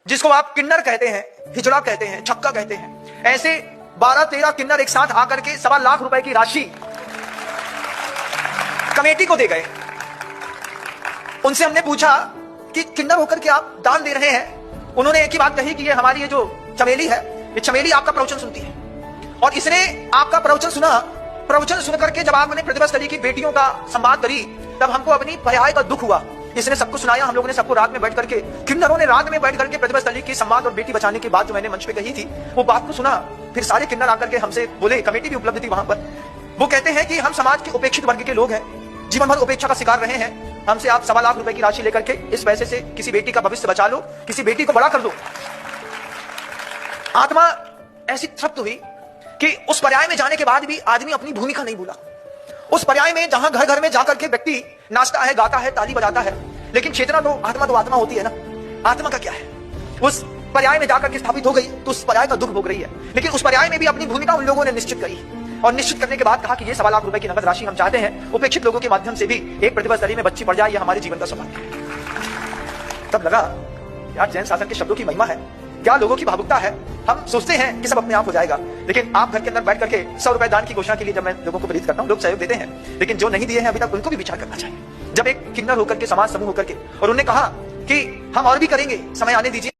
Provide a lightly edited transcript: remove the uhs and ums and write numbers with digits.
जिसको आप किन्नर कहते हैं, हिजड़ा कहते हैं, छक्का कहते हैं, ऐसे 12-13 किन्नर एक साथ आकर के 1.25 लाख रुपए की राशि कमेटी को दे गए। उनसे हमने पूछा कि किन्नर होकर के आप दान दे रहे हैं। उन्होंने एक ही बात कही कि ये हमारी ये जो चमेली है, ये चमेली आपका प्रवचन सुनती है और इसने आपका प्रवचन सुना। प्रवचन सुन करके जब आपने प्रतिभा स्थली की बेटियों का संवाद करी, तब हमको अपनी पर्याय का दुख हुआ। इसने सबको सुनाया, हम लोगों ने सबको रात में बैठ करके, किन्नरों ने रात में बैठ करके प्रतिभा स्थली की संवाद और बेटी बचाने की बात जो मैंने मंच पे कही थी, वो बात को सुना। फिर सारे किन्नर आकर के हमसे बोले, कमेटी भी उपलब्ध थी वहां पर। वो कहते हैं कि हम समाज के उपेक्षित वर्ग के लोग हैं, जीवन भर उपेक्षा का शिकार रहे हैं। हमसे आप 1.25 लाख रुपए की राशि लेकर के इस पैसे से किसी बेटी का भविष्य बचा लो, किसी बेटी को बड़ा कर दो। आत्मा ऐसी तृप्त हुई कि उस पर्याय में जाने के बाद भी आदमी अपनी भूमिका नहीं भूला। उस पर्याय में जहां घर घर में जाकर के व्यक्ति नाचता है, गाता है, ताली बजाता है, लेकिन चेतना तो आत्मा होती है ना। आत्मा का क्या है? उस पर्याय में जाकर के स्थापित हो गई तो उस पर्याय का दुख भोग रही है, लेकिन उस पर्याय में भी अपनी भूमिका उन लोगों ने निश्चित करी और निश्चित करने के बाद कहा कि ये 1.25 लाख रुपए की नगद राशि हम चाहते हैं उपेक्षित लोगों के माध्यम से भी एक प्रतिभा स्थली में बच्ची पड़ जाए, ये हमारे जीवन का सौभाग्य है। तब लगा यार, जैन शासन के शब्दों की महिमा है, क्या लोगों की भावुकता है। हम सोचते हैं कि सब अपने आप हो जाएगा, लेकिन आप घर के अंदर बैठ करके 100 रुपए दान की घोषणा के लिए जब मैं लोगों को प्रेरित करता हूं, लोग सहयोग देते हैं, लेकिन जो नहीं दिए हैं अभी तक, उनको भी विचार करना चाहिए। जब एक किन्नर होकर के, समाज समूह होकर के, और उन्होंने कहा कि हम और भी करेंगे, समय आने दीजिए।